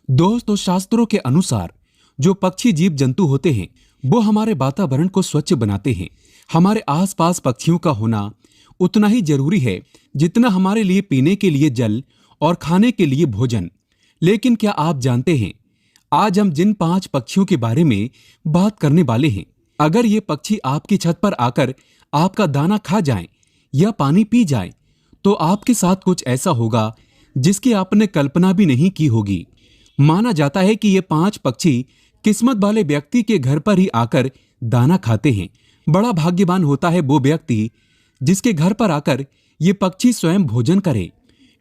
दोस्तों, शास्त्रों के अनुसार जो पक्षी जीव जंतु होते हैं वो हमारे वातावरण को स्वच्छ बनाते हैं। हमारे आसपास पक्षियों का होना उतना ही जरूरी है जितना हमारे लिए पीने के लिए जल और खाने के लिए भोजन। लेकिन क्या आप जानते हैं, आज हम जिन 5 पक्षियों के बारे में बात करने वाले हैं, अगर ये पक्षी आपकी छत पर आकर आपका दाना खा जाएं या पानी पी जाएं, तो आपके साथ कुछ ऐसा होगा जिसकी आपने कल्पना भी नहीं की होगी। माना जाता है कि ये 5 पक्षी किस्मत वाले व्यक्ति के घर पर ही आकर दाना खाते हैं। बड़ा भाग्यवान होता है वो व्यक्ति जिसके घर पर आकर ये पक्षी स्वयं भोजन करे।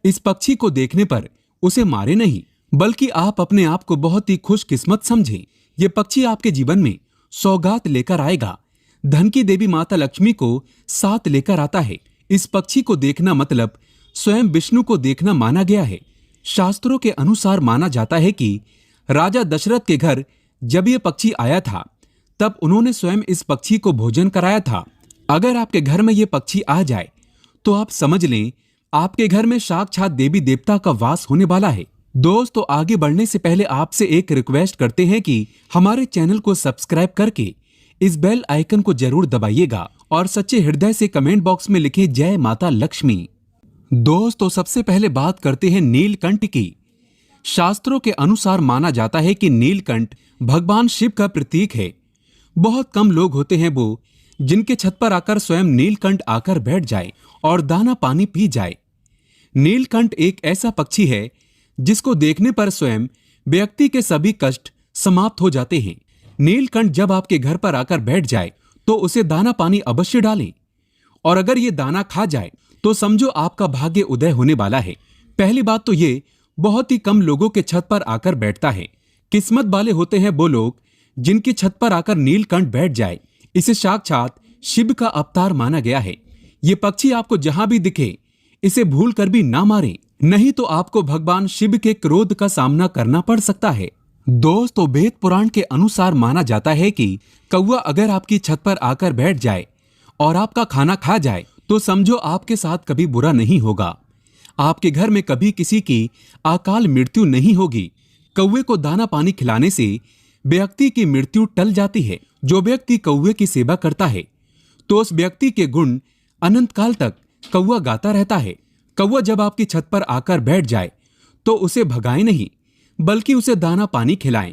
इस पक्षी को देखने पर उसे मारे नहीं, बल्कि आप अपने आप को बहुत ही खुशकिस्मत समझें। ये पक्षी आपके जीवन में सौगात लेकर आएगा। धन की देवी माता लक्ष्मी को साथ लेकर आता है। इस पक्षी को देखना मतलब स्वयं विष्णु को देखना माना गया है। शास्त्रों के अनुसार माना जाता है कि राजा दशरथ के घर जब यह पक्षी आया था तब उन्होंने स्वयं इस पक्षी को भोजन कराया था। अगर आपके घर में यह पक्षी आ जाए तो आप समझ लें आपके घर में साक्षात देवी देवता का वास होने वाला है। दोस्तों, आगे बढ़ने से पहले आपसे एक रिक्वेस्ट करते हैं कि हमारे चैनल को सब्सक्राइब करके इस बेल आइकन को जरूर दबाइएगा और सच्चे हृदय से कमेंट बॉक्स में लिखें जय माता लक्ष्मी। दोस्तों, सबसे पहले बात करते हैं नीलकंठ की। शास्त्रों के अनुसार माना जाता है कि नीलकंठ भगवान शिव का प्रतीक है। बहुत कम लोग होते हैं वो जिनके छत पर आकर स्वयं नीलकंठ आकर बैठ जाए और दाना पानी पी जाए। नीलकंठ एक ऐसा पक्षी है जिसको देखने पर स्वयं व्यक्ति के सभी कष्ट समाप्त हो जाते हैं। नीलकंठ जब आपके घर पर आकर बैठ जाए तो उसे दाना पानी अवश्य डालें, और अगर ये दाना खा जाए तो समझो आपका भाग्य उदय होने वाला है। पहली बात तो ये बहुत ही कम लोगों के छत पर आकर बैठता है। किस्मत वाले होते हैं वो लोग जिनकी छत पर आकर नीलकंठ बैठ जाए। इसे साक्षात शिव का अवतार माना गया है। ये पक्षी आपको जहां भी दिखे इसे भूल कर भी ना मारें, नहीं तो आपको भगवान शिव के क्रोध का सामना करना पड़ सकता है। दोस्तों, वेद पुराण के अनुसार माना जाता है कि कौवा अगर आपकी छत पर आकर बैठ जाए और आपका खाना खा जाए तो समझो आपके साथ कभी बुरा नहीं होगा। आपके घर में कभी किसी की अकाल मृत्यु नहीं होगी। कौवे को दाना पानी खिलाने से व्यक्ति की मृत्यु टल जाती है। जो व्यक्ति कौवे की सेवा करता है तो उस व्यक्ति के गुण अनंत काल तक कौवा गाता रहता है। कौवा जब आपकी छत पर आकर बैठ जाए तो उसे भगाएं नहीं, बल्कि उसे दाना पानी खिलाएं,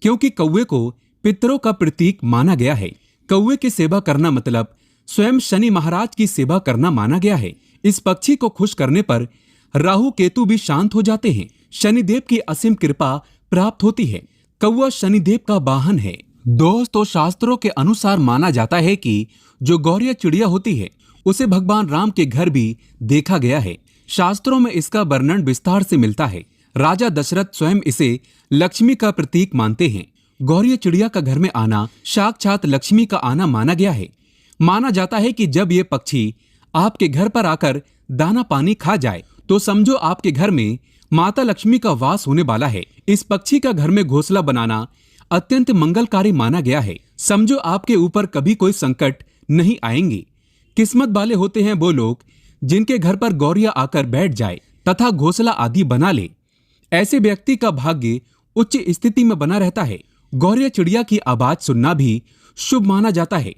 क्योंकि कौवे को पितरों का प्रतीक माना गया है। कौवे की सेवा करना मतलब स्वयं शनि महाराज की सेवा करना माना गया है। इस पक्षी को खुश करने पर राहु केतु भी शांत हो जाते हैं। शनिदेव की असीम कृपा प्राप्त होती है। कौवा शनिदेव का वाहन है। दोस्तों, शास्त्रों के अनुसार माना जाता है कि जो गौरिया चिड़िया होती है उसे भगवान राम के घर भी देखा गया है। शास्त्रों में इसका वर्णन विस्तार से मिलता है। राजा दशरथ स्वयं इसे लक्ष्मी का प्रतीक मानते हैं। गौरिया चिड़िया का घर में आना साक्षात लक्ष्मी का आना माना गया है। माना जाता है कि जब ये पक्षी आपके घर पर आकर दाना पानी खा जाए तो समझो आपके घर में माता लक्ष्मी का वास होने वाला है। इस पक्षी का घर में घोंसला बनाना अत्यंत मंगलकारी माना गया है। समझो आपके ऊपर कभी कोई संकट नहीं आएंगे। किस्मत वाले होते हैं वो लोग जिनके घर पर गौरिया आकर बैठ जाए तथा घोंसला आदि बना ले। ऐसे व्यक्ति का भाग्य उच्च स्थिति में बना रहता है। गौरिया चिड़िया की आवाज सुनना भी शुभ माना जाता है।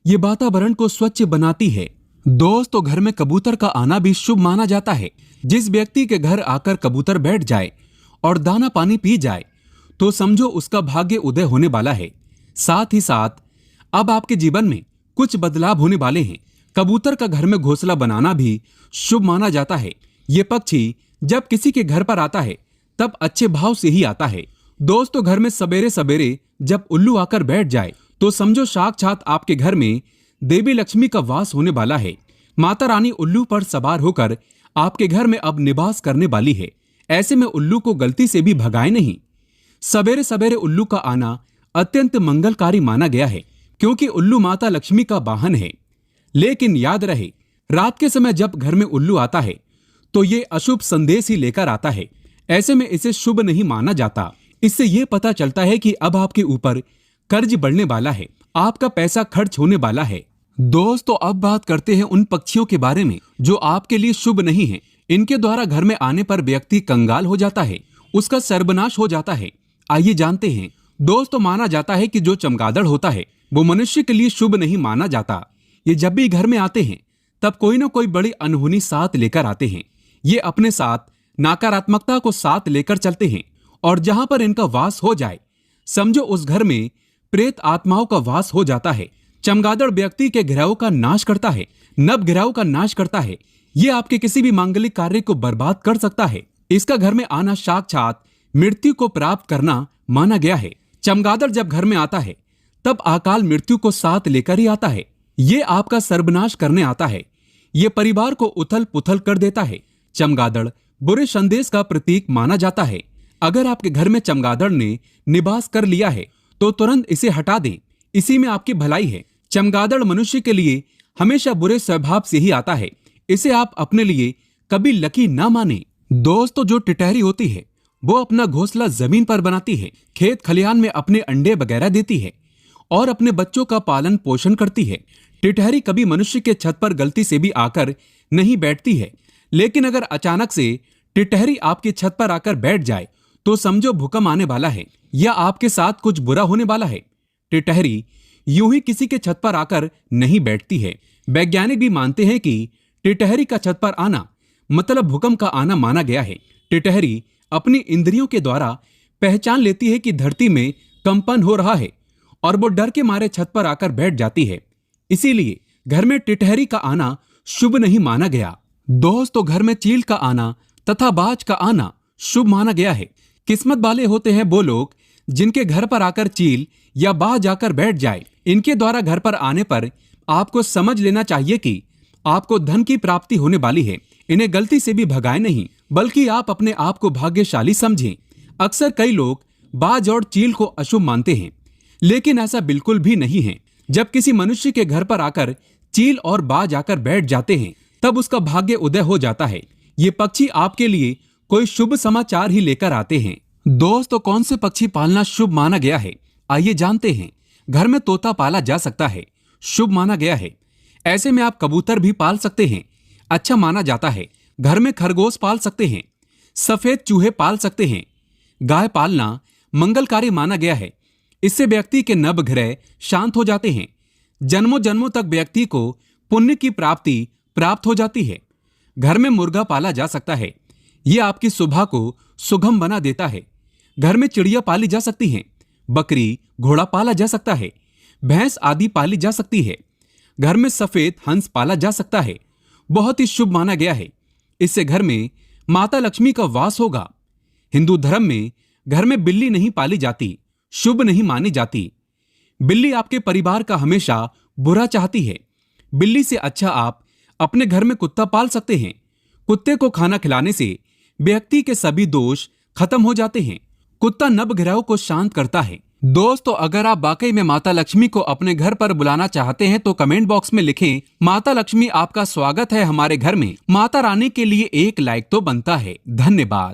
ये वातावरण को स्वच्छ बनाती है। दोस्तों, घर में कबूतर का आना भी शुभ माना जाता है। जिस व्यक्ति के घर आकर कबूतर बैठ जाए और दाना पानी पी जाए तो समझो उसका भाग्य उदय होने वाला है। साथ ही साथ अब आपके जीवन में कुछ बदलाव होने वाले हैं। कबूतर का घर में घोंसला बनाना भी शुभ माना जाता है। ये पक्षी जब किसी के घर पर आता है तब अच्छे भाव से ही आता है। दोस्तों, घर में सवेरे सवेरे जब उल्लू आकर बैठ जाए तो समझो साक्षात आपके घर में देवी लक्ष्मी का वास होने वाला है। माता रानी उल्लू पर सवार होकर आपके घर में अब निवास करने वाली है। ऐसे में उल्लू को गलती से भी भगाए नहीं। सवेरे सवेरे उल्लू का आना अत्यंत मंगलकारी माना गया है, क्योंकि उल्लू माता लक्ष्मी का वाहन है। लेकिन याद रहे, रात के समय जब घर में उल्लू आता है तो ये अशुभ संदेश ही लेकर आता है। ऐसे में इसे शुभ नहीं माना जाता। इससे ये पता चलता है कि अब आपके ऊपर कर्ज बढ़ने वाला है, आपका पैसा खर्च होने वाला है। दोस्तों, अब बात करते हैं उन पक्षियों के बारे में जो आपके लिए शुभ नहीं है। इनके द्वारा घर में आने पर व्यक्ति कंगाल हो जाता है। उसका सर्वनाश हो जाता है। आइए जानते हैं। दोस्तों, माना जाता है कि जो चमगादड़ होता है वो मनुष्य के लिए शुभ नहीं माना जाता। ये जब भी घर में आते हैं तब कोई ना कोई बड़ी अनहोनी साथ लेकर आते हैं। ये अपने साथ नकारात्मकता को साथ लेकर चलते हैं और जहां पर इनका वास हो जाए समझो उस घर में प्रेत आत्माओं का वास हो जाता है। चमगादड़ व्यक्ति के घिराव का नाश करता है, नव घिराव का नाश करता है। ये आपके किसी भी मांगलिक कार्य को बर्बाद कर सकता है। इसका घर में आना साक्षात मृत्यु को प्राप्त करना माना गया है। चमगादड़ जब घर में आता है तब अकाल मृत्यु को साथ लेकर ही आता है। ये आपका सर्वनाश करने आता है। ये परिवार को उथल पुथल कर देता है। चमगादड़ बुरे संदेश का प्रतीक माना जाता है। अगर आपके घर में चमगादड़ ने निवास कर लिया है तो तुरंत इसे हटा दें, इसी में आपकी भलाई है। चमगादड़ मनुष्य के लिए हमेशा बुरे स्वभाव से ही आता है। इसे आप अपने लिए कभी लकी ना माने। दोस्तों, जो टिटहरी होती है वो अपना घोंसला जमीन पर बनाती है, खेत खलिहान में अपने अंडे वगैरह देती है और अपने बच्चों का पालन पोषण करती है। टिटहरी कभी मनुष्य के छत पर गलती से भी आकर नहीं बैठती है, लेकिन अगर अचानक से टिटहरी आपकी छत पर आकर बैठ जाए तो समझो भूकंप आने वाला है या आपके साथ कुछ बुरा होने वाला है। टिटहरी यूं ही किसी के छत पर आकर नहीं बैठती है। वैज्ञानिक भी मानते हैं कि टिटहरी का छत पर आना मतलब भूकंप का आना माना गया है। टिटहरी अपनी इंद्रियों के द्वारा पहचान लेती है कि धरती में कंपन हो रहा है और वो डर के मारे छत पर आकर बैठ जाती है। इसीलिए घर में टिटहरी का आना शुभ नहीं माना गया। दोस्तों, घर में चील का आना तथा बाज का आना शुभ माना गया है। किस्मत वाले होते हैं वो लोग जिनके घर पर आकर चील या बाज आकर बैठ जाए। इनके द्वारा घर पर आने पर आपको समझ लेना चाहिए कि आपको धन की प्राप्ति होने वाली है। इन्हें गलती से भी भगाए नहीं, बल्कि आप अपने आप को भाग्यशाली समझें। अक्सर कई लोग बाज और चील को अशुभ मानते हैं, लेकिन ऐसा बिल्कुल भी नहीं है। जब किसी मनुष्य के घर पर आकर चील और बाज आकर बैठ जाते हैं तब उसका भाग्य उदय हो जाता है। ये पक्षी आपके लिए कोई शुभ समाचार ही लेकर आते हैं। दोस्तों, कौन से पक्षी पालना शुभ माना गया है, आइए जानते हैं। घर में तोता पाला जा सकता है, शुभ माना गया है। ऐसे में आप कबूतर भी पाल सकते हैं, अच्छा माना जाता है। घर में खरगोश पाल सकते हैं, सफेद चूहे पाल सकते हैं। गाय पालना मंगलकारी माना गया है। इससे व्यक्ति के नभ ग्रह शांत हो जाते हैं। जन्मों जन्मों तक व्यक्ति को पुण्य की प्राप्ति प्राप्त हो जाती है। घर में मुर्गा पाला जा सकता है, यह आपकी सुबह को सुगम बना देता है। घर में चिड़िया पाली जा सकती हैं, बकरी घोड़ा पाला जा सकता है, भैंस आदि पाली जा सकती है। घर में सफेद हंस पाला जा सकता है, बहुत ही शुभ माना गया है। इससे घर में माता लक्ष्मी का वास होगा। हिंदू धर्म में घर में बिल्ली नहीं पाली जाती, शुभ नहीं मानी जाती। बिल्ली आपके परिवार का हमेशा बुरा चाहती है। बिल्ली से अच्छा आप अपने घर में कुत्ता पाल सकते हैं। कुत्ते को खाना खिलाने से व्यक्ति के सभी दोष खत्म हो जाते हैं। कुत्ता नवग्रहों को शांत करता है। दोस्तों, अगर आप वाकई में माता लक्ष्मी को अपने घर पर बुलाना चाहते हैं तो कमेंट बॉक्स में लिखें, माता लक्ष्मी आपका स्वागत है हमारे घर में। माता रानी के लिए एक लाइक तो बनता है। धन्यवाद।